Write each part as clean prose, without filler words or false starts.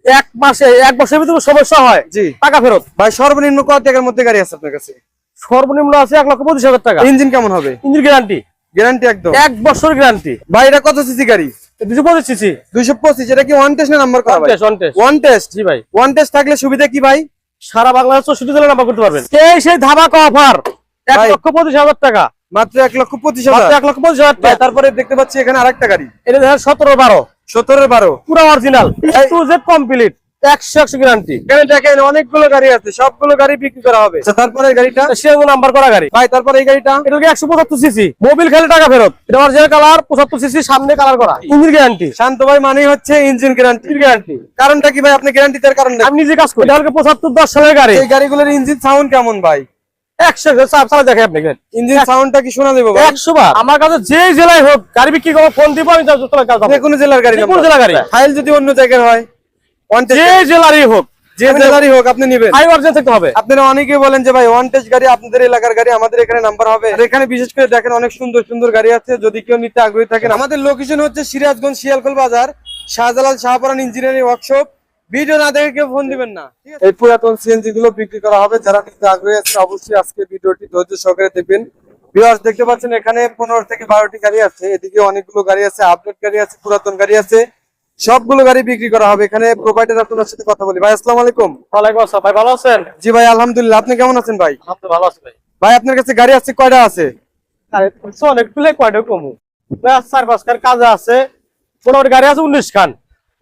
এক মাসে 1 বছরের ভিতরে সমস্যা হয় জি টাকা ফেরত। ভাই সর্বনিম্ন কত টাকার মধ্যে গাড়ি আছে আপনার কাছে? সর্বনিম্ন আছে 1,25,000 টাকা। ইঞ্জিন কেমন হবে? ইঞ্জিন গ্যারান্টি গ্যারান্টি একদম 1 বছর গ্যারান্টি। ভাই এটা কত সিসি গাড়ি? 225 সিসি। 225। এটা কি ওয়ান টেস্ট না নাম্বার করা ভাই? One test. জি ভাই। ওয়ান টেস্ট থাকলে সুবিধা কি ভাই? সারা বাংলাদেশ 64 জেলায় নাম্বার করতে পারবেন। সেই ধামাকা অফার 1,25,000 টাকা। মাত্র 1,25,000। 1,25,000 টাকা। তারপরে দেখতে পাচ্ছি এখানে আরেকটা গাড়ি। এটা দেখেন 17-12 17-12 পুরো original to Z complete 100% guarantee. এখানে দেখেন অনেকগুলো গাড়ি আছে, সবগুলো গাড়ি বিক্রি করা হবে। তারপরে এই গাড়িটা সেগুলো নাম্বার করা গাড়ি ভাই। তারপরে এই গাড়িটা এটা 175 সিসি মোবিল খেলে টাকা ফেরত। এটা অরিজিনাল কালার 75 সিসি সামনে কালার করা ইঞ্জিন গ্যারান্টি। শান্ত ভাই মানেই হচ্ছে ইঞ্জিন গ্যারান্টি। কারণটা কি ভাই? আপনি গ্যারান্টি দেওয়ার কারণ আমি নিজে কাজ করি। এটা 75-10 সালের গাড়ি। এই গাড়িগুলোর ইঞ্জিন সাউন্ড কেমন ভাই? 100 চালা দেখে আপনি ইঞ্জিন সাউন্ডটা কি শোনা দেবো ভাই? 100 বার। আমার কাছে যে জেলায় হোক গাড়ি বিক্রি করবো, ফোন দিব, আমি যে কোনো জেলার গাড়ি, যে কোনো জেলার গাড়ি। ফাইল যদি অন্য জায়গার হয়, যে জেলারই হোক, যে জেলারই হোক আপনি নেবেন। হাই অরিজিনাল থাকতে হবে। আপনারা অনেকেই বলেন যে ভাই ওয়ান টেস্ট গাড়ি আপনাদের এলাকার গাড়ি, আমাদের এখানে নাম্বার হবে। আর এখানে বিশেষ করে দেখেন অনেক সুন্দর সুন্দর গাড়ি আছে, যদি কেউ নিতে আগ্রহী থাকেন। আমাদের লোকেশন হচ্ছে সিরাজগঞ্জ শিয়ালকোল বাজার, Shahjalal Shahparan engineering workshop. Video না দেখে কেউ ফোন দিবেন না। এই পুরাতন সিএনজি গুলো বিক্রি করা হবে। যারা নিতে আগ্রহী আছেন অবশ্যই আজকে ভিডিওটি ধৈর্য সহকারে দেখবেন। ভিউয়ার্স দেখতে পাচ্ছেন এখানে 15 থেকে 12টি গাড়ি আছে, এদিকে অনেকগুলো গাড়ি আছে, আপডেট গাড়ি আছে, পুরাতন গাড়ি আছে, সবগুলো গাড়ি বিক্রি করা হবে। এখানে প্রোভাইডার আপনার সাথে কথা বলি। ভাই আসসালামু আলাইকুম। ওয়ালাইকুম আসসালাম। ভাই ভালো আছেন? জি ভাই আলহামদুলিল্লাহ। আপনি কেমন আছেন ভাই? আপনি ভালো আছেন ভাই? ভাই আপনার কাছে গাড়ি আছে কয়টা আছে? আরে অনেক প্লে কয়টা কমু ভাই, 4-5 খান কাজ আছে। মোটামুটি গাড়ি আছে 19 খান।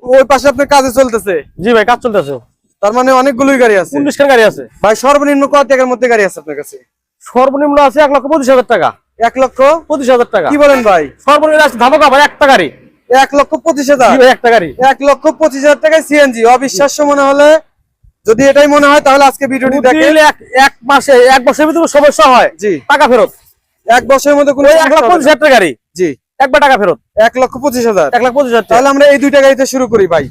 ওই পাশে আপনার কাজে চলতেছে? জি ভাই কাজ চলতেছে। তার মানে অনেকগুলোই গাড়ি আছে। 19 খান গাড়ি আছে ভাই সর্বনিম্ন কত টাকার মধ্যে গাড়ি আছে আপনার কাছে? সর্বনিম্ন আছে 1,25,000 টাকা। 1,25,000 টাকা। কি বলেন ভাই? সর্বনিম্ন আছে ধামাকা ভাই, একটা গাড়ি 1,25,000। জি ভাই একটা গাড়ি 1,25,000 টাকায় সিএনজি। অবিশ্বাস্য মনে হলে, যদি এটাই মনে হয় তাহলে আজকে ভিডিওটি দেখেন। এক মাসে 1 বছরের ভিতরে সমস্যা হয় জি টাকা ফেরত। 1 বছরের মধ্যে কোনো 1,25,000 টাকা গাড়ি। জি একবার টাকা ফেরত। 1,25,000। 1,25,000 টাকা। তাহলে আমরা এই দুইটা গাড়িতে শুরু করি ভাই।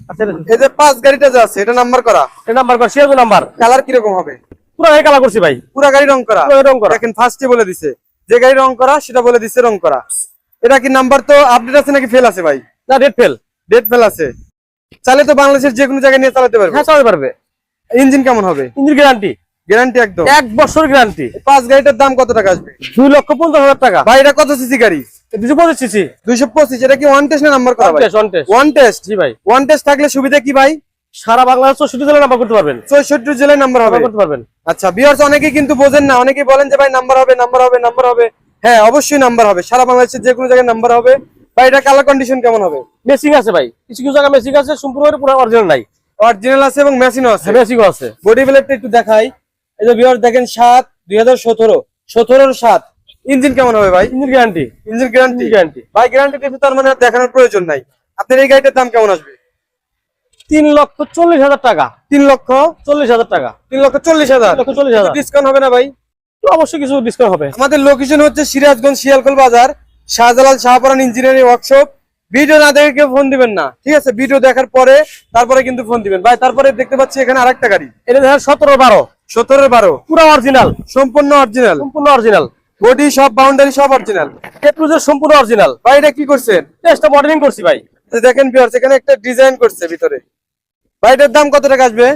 এই যে 5 গাড়িটা যে আছে এটা নাম্বার করা, এই নাম্বার করা সিএনজি নাম্বার। কালার কি রকম হবে? পুরো এই কালার করছি ভাই। পুরো গাড়ি রং করা। পুরো রং করা। দেখেন ফার্স্টে বলে দিছে যে গাড়ি রং করা, সেটা বলে দিছে রং করা। এটা কি নাম্বার তো আপডেট আছে নাকি ফেল আছে ভাই? না ডেট ফেল। ডেট ফেল আছে। চাইলে তো বাংলাদেশের যে কোনো জায়গায় নিয়ে চালাতে পারবে। হ্যাঁ চালাতে পারবে। ইঞ্জিন কেমন হবে? ইঞ্জিন গ্যারান্টি গ্যারান্টি একদম 1 বছর গ্যারান্টি। 5 গাড়িটার দাম কত টাকা আসবে? 2,50,000 টাকা। ভাই এটা কত সিসি গাড়ি? 225 সিসি। 225। এটা কি ওয়ান টেস্ট না নাম্বার করা ভাই? One test. জি ভাই। ওয়ান টেস্ট থাকলে সুবিধা কি ভাই? সারা বাংলাদেশ 64 জেলায় নাম্বার করতে পারবেন। 64 জেলায় নাম্বার হবে। করতে পারবেন। আচ্ছা ভিউয়ার্স অনেকেই কিন্তু বোঝেন না, অনেকেই বলেন যে ভাই নাম্বার হবে, নাম্বার হবে, নাম্বার হবে। হ্যাঁ অবশ্যই নাম্বার হবে, সারা বাংলাদেশের যে কোনো জায়গায় নাম্বার হবে। ভাই এটা কালার কন্ডিশন কেমন হবে? মেসিং আছে ভাই, কিছু কিছু জায়গা মেসিং আছে, সম্পূর্ণ পুরো অরিজিনাল নাই। অরিজিনাল আছে এবং মেশিনও আছে। মেসিংও আছে। বডি প্লেটটা একটু দেখাই। এই যে ভিউয়ার্স দেখেন 7 2017 17 7। ইঞ্জিন কেমন হবে ভাই? Engine guarantee. Engine guarantee. Guarantee ভাই গ্যারান্টি দিতে তার মানে আর দেখানোর প্রয়োজন নাই। আপনার এই গাড়িটার দাম কেমন আসবে? 3,40,000 টাকা। 3,40,000 টাকা। 3,40,000। 3,40,000 ডিসকাউন্ট হবে না ভাই? তো অবশ্যই কিছু ডিসকাউন্ট হবে। আমাদের লোকেশন হচ্ছে সিরাজগঞ্জ শিয়ালকোল বাজার, Shahjalal Shahparan engineering workshop. Video না দেখে কেউ ফোন দিবেন না, ঠিক আছে? ভিডিও দেখার পরে তারপরে কিন্তু ফোন দিবেন ভাই। তারপরে দেখতে পাচ্ছি এখানে আরেকটা গাড়ি। এটা দেখেন 17-12 17-12 পুরো অরিজিনাল। সম্পূর্ণ অরিজিনাল। সম্পূর্ণ অরিজিনাল। বডি সব বাউন্ডারি সব অরিজিনাল। এটুজের সম্পূর্ণ অরিজিনাল। ভাই এটা কি করছেন? টেস্টটা মডেলিং করছি ভাই। দেখেন ভিউয়ার্স এখানে একটা ডিজাইন করছে ভিতরে। ভাই এটার দাম কত টাকা আসবে?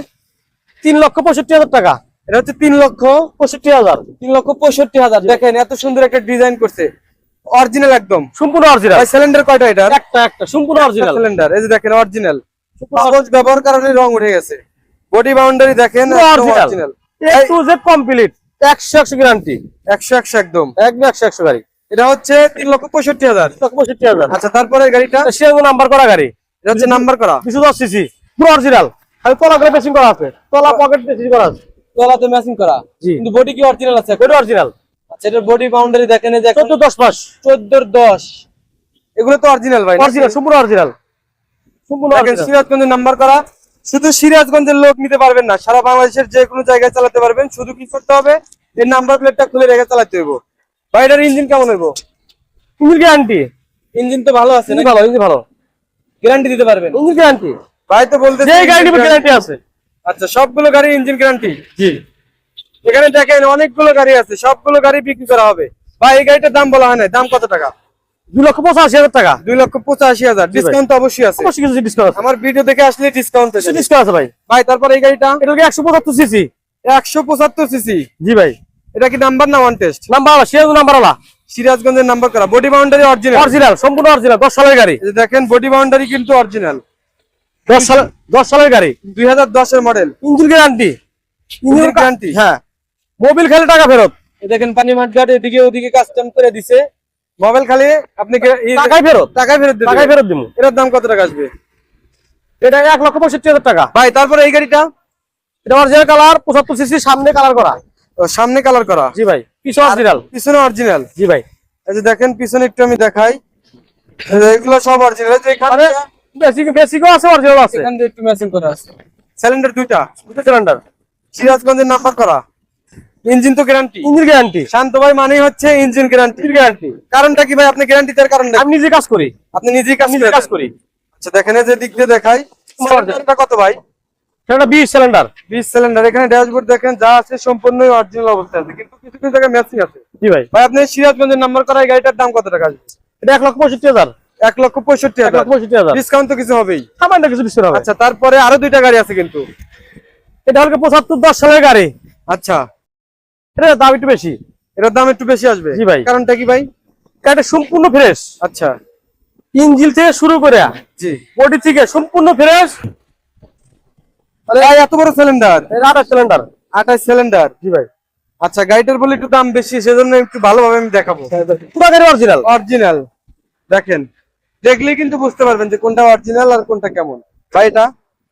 3,65,000 টাকা। এটা হচ্ছে 3,65,000। 3,65,000। দেখেন এত সুন্দর একটা ডিজাইন করছে, অরিজিনাল একদম সম্পূর্ণ অরিজিনাল। ভাই সিলিন্ডার কয়টা এটা? একটা সম্পূর্ণ অরিজিনাল সিলিন্ডার। এই যে দেখেন অরিজিনাল। কাগজ ব্যবহার কারণে রং উঠে গেছে। বডি বাউন্ডারি দেখেন অরিজিনাল। এ টু জেড কমপ্লিট 100% গ্যারান্টি। 100 একদম 100 গাড়ি। এটা হচ্ছে 3,65,000। 65,000। আচ্ছা তারপরে গাড়িটা সেরকম নাম্বার করা গাড়ি। এটা হচ্ছে নাম্বার করা 210 সিসি পুরো অরিজিনাল। খালি তলা করে পেসিং করা আছে, তলা পকেট পেসিং করা আছে, তলাতে ম্যাচিং করা। কিন্তু বডি কি অরিজিনাল আছে? এটা অরিজিনাল। আচ্ছা এটার বডি বাউন্ডারি দেখেন, এই যে 14-10 পাস 14-10। এগুলো তো অরিজিনাল ভাই, অরিজিনাল সম্পূর্ণ অরিজিনাল। সম্পূর্ণ অরিজিনাল। সিরাজগঞ্জের নাম্বার করা। শুধু সিরাজগঞ্জের লোক নিতে পারবেন না, সারা বাংলাদেশের যে কোনো জায়গায় চালাতে পারবেন। শুধু কি করতে হবে? এই নাম্বার প্লেটটা খুলে রেখে চালাতে হইব। ভাই এটার ইঞ্জিন কেমন হইব? Engine guarantee. ইঞ্জিন তো ভালো আছে, ভালো ইঞ্জিন ভালো। গ্যারান্টি দিতে পারবেন? ইঞ্জিন গ্যারান্টি ভাই তো বলতে যে গাড়ি গ্যারান্টি আছে। আচ্ছা সবগুলো গাড়ি ইঞ্জিন গ্যারান্টি। জি এখানে দেখেন অনেকগুলো গাড়ি আছে, সবগুলো গাড়ি বিক্রি করা হবে। ভাই এই গাড়িটার দাম বলা হয় না, দাম কত টাকা? 2,85,000 টাকা। 2,85,000 ডিসকাউন্ট তো অবশ্যই আছে। অবশ্যই কিছু ডিসকাউন্ট আছে। আমার ভিডিও দেখে আসলে ডিসকাউন্ট আছে। ডিসকাউন্ট আছে ভাই। ভাই তারপর এই গাড়িটা এটা হলো 175 সিসি। 175 সিসি। জি ভাই। এটা কি নাম্বার না ওয়ান টেস্ট? নাম্বার আলা, সিরাজগঞ্জ নাম্বার আলা। সিরাজগঞ্জের নাম্বার করা, বডি বাউন্ডারি অরিজিনাল। অরিজিনাল, সম্পূর্ণ অরিজিনাল, 10 সালের গাড়ি। এই যে দেখেন বডি বাউন্ডারি কিন্তু অরিজিনাল। 10 সালের গাড়ি। 2010 এর model. Engine guarantee. Engine guarantee. হ্যাঁ। মোবিল খালি টাকা ফেরত। এই দেখেন পানি মাঠঘাট এদিকে ওদিকে কাস্টম করে দিছে। মোবাইল খালি আপনি টাকাই ফেরত। টাকায় ফেরত দিবেন। টাকাই ফেরত দিমু। এটার দাম কত টাকা আসবে? এটা 1,65,000 টাকা। ভাই তারপরে এই গাড়িটা এটা অরিজিনাল কালার, 75 সিসি, সামনে কালার করা। সামনে কালার করা। জি ভাই। পিছনে অরিজিনাল। পিছনে অরিজিনাল। জি ভাই। এই যে দেখেন পিছনে একটু আমি দেখাই। এই যে এগুলো সব অরিজিনাল। এই যে এখানে বেসিকও আছে, অরিজিনাল আছে। এখানে একটু ম্যাচিং করা আছে। সিলিন্ডার দুটো সিলিন্ডার। সিরাজগঞ্জের নাম্বার করা। ইঞ্জিন তো গ্যারান্টি। Engine guarantee. শান্ত ভাই মানেই হচ্ছে ইঞ্জিন গ্যারান্টি। গ্যারান্টি। কারণটা কি ভাই? আপনি গ্যারান্টি দেওয়ার কারণটা? আমি নিজে কাজ করি। আপনি নিজেই কাজ করি। আচ্ছা দেখেন এই যে দিক দিয়ে দেখাই। সিলিন্ডারটা কত ভাই? সেটা 20 সিলিন্ডার। 20 সিলিন্ডার। এখানে ড্যাশবোর্ড দেখেন যা আছে সম্পূর্ণ অরিজিনাল অবস্থায় আছে, কিন্তু কিছু কিছু জায়গায় ম্যাচিং আছে। জি ভাই। ভাই আপনি সিরাজগঞ্জের নাম্বার করা এই গাড়িটার দাম কত টাকা আসবে? এটা 1,65,000। 1,65,000। 1,65,000। ডিসকাউন্ট তো কিছু হবেই। সামান্য কিছু ডিসকাউন্ট হবে। আচ্ছা তারপরে আরো দুইটা গাড়ি আছে কিন্তু। এটা হলো 75 10 সালের গাড়ি। আচ্ছা এটা দাম একটু বেশি। এটার দাম একটু বেশি আসবে। জি ভাই। কারণটা কি ভাই? এটা সম্পূর্ণ ফ্রেশ। আচ্ছা ইঞ্জিন থেকে শুরু করে জি বডি থেকে সম্পূর্ণ ফ্রেশ। ভাই এত বড় সিলিন্ডার। এটা 28 সিলিন্ডার। 28 সিলিন্ডার। জি ভাই। আচ্ছা গাড়িটার বলে একটু দাম বেশি, সেজন্য একটু ভালোভাবে আমি দেখাবো। পুরো গাড়ি অরিজিনাল। অরিজিনাল। দেখেন দেখলেই কিন্তু বুঝতে পারবেন যে কোনটা অরিজিনাল আর কোনটা কেমন। ভাই এটা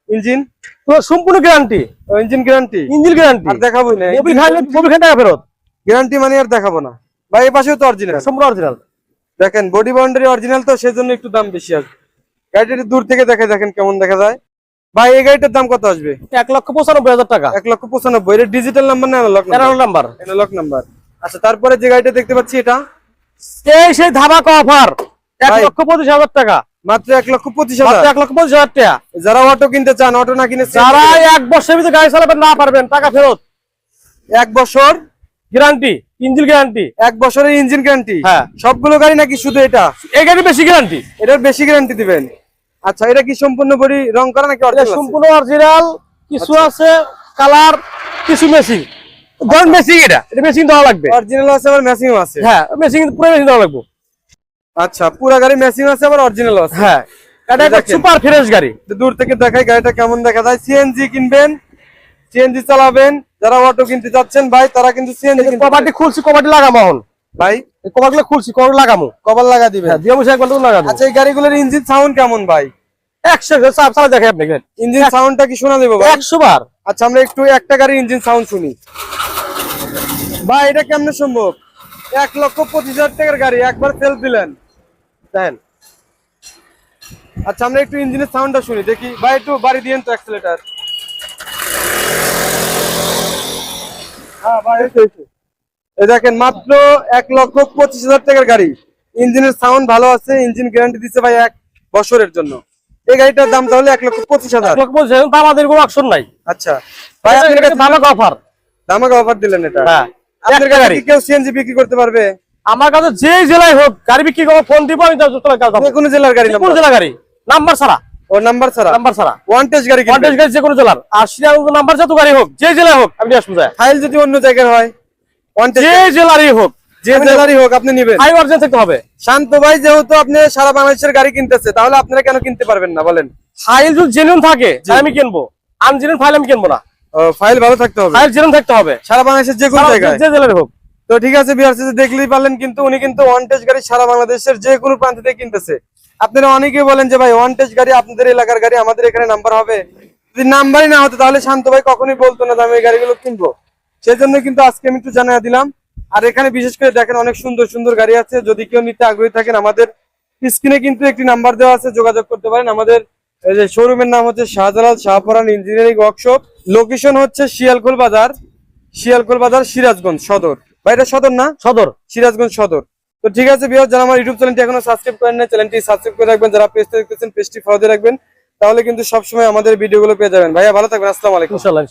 ইঞ্জিন পুরো সম্পূর্ণ guarantee. Engine guarantee. Engine guarantee. আর দেখাবোই না। মোবিল খালি টাকা ফেরত। গ্যারান্টি মানে আর দেখাবো না ভাই। এই পাশেও তো অরিজিনাল। সম্পূর্ণ অরিজিনাল। দেখেন বডি বাউন্ডারি অরিজিনাল, তো সেজন্য একটু দাম বেশি আসবে। গাড়িটা একটু দূর থেকে দেখে দেখেন কেমন দেখা যায়। ভাই এই গাড়িটার দাম কত আসবে? 1,95,000 টাকা। 1,95,000। এটা ডিজিটাল নাম্বার না analog number? Enrol number. Analog number. আচ্ছা তারপরে যে গাড়িটা দেখতে পাচ্ছি এটা সেই ধামাকা অফার 1,25,000 টাকা। মাত্র 1,25,000। মাত্র 1,25,000 টাকা। যারা অটো কিনতে চান, অটো না কিনে যারা 1 বছরের ভিতরে গাড়ি চালাবেন না পারবেন, টাকা ফেরত। 1 বছর গ্যারান্টি, ইঞ্জিন গ্যারান্টি। 1 বছরের ইঞ্জিন গ্যারান্টি। হ্যাঁ। সবগুলো গাড়ি নাকি শুধু এটা? এই গাড়ি বেশি গ্যারান্টি। এটার বেশি গ্যারান্টি দিবেন? আচ্ছা এটা কি সম্পূর্ণ বডি রং করা নাকি এটা অরিজিনাল? সম্পূর্ণ অরিজিনাল, কিছু আছে কালার, কিছু মেসিং। ধরুন মেসিং, এটা মেসিং দেওয়া লাগবে। অরিজিনাল আছে আবার ম্যাচিং আছে। হ্যাঁ মেসিং, পুরো মেসিং দেওয়া লাগবে। আচ্ছা পুরো গাড়ি ম্যাচিং আছে আবার অরিজিনাল আছে। হ্যাঁ এটা একটা দেখেন। সুপার ফ্রেশ গাড়ি। দূর থেকে দেখাই গাড়িটা কেমন দেখা যায়। সিএনজি কিনবেন, সিএনজি চালাবেন। যারা অটো কিনতে যাচ্ছেন ভাই তারা কিন্তু সিএনজি কিনতে কভারটি খুলছি, কভারটি লাগামো এখন। ভাই এই কভারগুলো খুলছি, কভার লাগামো। কভার লাগা দিবেন। হ্যাঁ দিয়ে বসে একবার তো লাগাবো। আচ্ছা এই গাড়িগুলোর ইঞ্জিন সাউন্ড কেমন ভাই? 100 চালা দেখে আপনি ইঞ্জিন সাউন্ডটা কি শোনা দেবো ভাই? 100 বার। আচ্ছা আমরা একটু একটা গাড়ির ইঞ্জিন সাউন্ড শুনি। ভাই এটা কেমনে সম্ভব? 1,25,000 টাকার গাড়ি একবার সেল দিলেন, দেখেন। আচ্ছা আমরা একটু ইঞ্জিনের সাউন্ডটা শুনি দেখি। ভাই একটু বাড়ি দিয়েন তো অ্যাক্সেলেটর। হ্যাঁ ভাই এই দেখেন মাত্র 1,25,000 টাকার গাড়ি। ইঞ্জিনের সাউন্ড ভালো আছে, ইঞ্জিন গ্যারান্টি দিচ্ছে ভাই 1 বছরের জন্য। এই গাড়িটার দাম তাহলে 1,25,000। আমাদের কোনো অপশন নাই। আচ্ছা ভাই আপনার কাছে ধামাকা অফার। ধামাকা অফার দিলেন এটা। হ্যাঁ আপনার কাছে কি কেউ সিএনজি বিক্রি করতে পারবে? আমার কাছে যে জেলায় হোক গাড়ি বিক্রি করবো, ফোন দিব, আমি কোন জেলার গাড়ি? কোন জেলা গাড়ি নাম্বার ছাড়া। ও নাম্বার ছাড়া? নাম্বার ছাড়া ওয়ান টেস্ট গাড়ি কিনবেন? কন্টেস্ট গাড়ি যে কোনো জেলার। আর সিরিয়াল নাম্বার যত গাড়ি হোক, যে জেলায় হোক আমি নিয়ে আসবো। ফাইল যদি অন্য জায়গার হয়, ওয়ান টেস্ট যে জেলারই হোক, যে জেলারই হোক আপনি নেবেন। হাই অরিজিন থাকতে হবে। শান্ত ভাই যেহেতু আপনি সারা বাংলাদেশের গাড়ি কিনতেছে, তাহলে আপনারা কেন কিনতে পারবেন না বলেন? ফাইল যদি জেনুইন থাকে আমি কিনবো, আনজেনুইন ফাইল আমি কিনবো না। ফাইল ভালো থাকতে হবে, ফাইল জেনুইন থাকতে হবে সারা বাংলাদেশের যে কোনো জায়গায়, যে জেলারই হোক। তো ঠিক আছে ভিউয়ার্স, দেখলেই পারলেন কিন্তু উনি কিন্তু ওয়ান টেস্ট গাড়ি সারা বাংলাদেশের যে কোনো প্রান্ত থেকে কিনতেছে। আপনারা অনেকেই বলেন যে ভাই ওয়ান টেস্ট গাড়ি আপনাদের এলাকার গাড়ি, আমাদের এখানে নাম্বার হবে। যদি নাম্বারই না হতো তাহলে শান্ত ভাই কখনোই বলতো না যে আমি এই গাড়িগুলো কিনবো। সেজন্য কিন্তু আজকে আমি একটু জানিয়ে দিলাম। আর এখানে বিশেষ করে দেখেন অনেক সুন্দর সুন্দর গাড়ি আছে। যদি কেউ নিতে আগ্রহী থাকেন, আমাদের স্ক্রিনে কিন্তু একটি নাম্বার দেওয়া আছে, যোগাযোগ করতে পারেন। আমাদের এই যে শোরুমের নাম হচ্ছে Shahjalal Shahparan engineering workshop, location হচ্ছে শিয়ালকোল বাজার, সিরাজগঞ্জ সদর। ভাই এটা সদর না? সদর, সিরাজগঞ্জ সদর। তো ঠিক আছে ভিউয়ার্স, যারা আমার ইউটিউব চ্যানেলটি এখনো সাবস্ক্রাইব করেন না, চ্যানেলটি সাবস্ক্রাইব করে রাখবেন। যারা পেজটা দেখতেছেন পেজটি ফলো দিয়ে রাখবেন, তাহলে কিন্তু সবসময় আমাদের ভিডিওগুলো পেয়ে যাবেন। ভাইয়া ভালো থাকবেন, আসসালামু আলাইকুম। ইনশাআল্লাহ।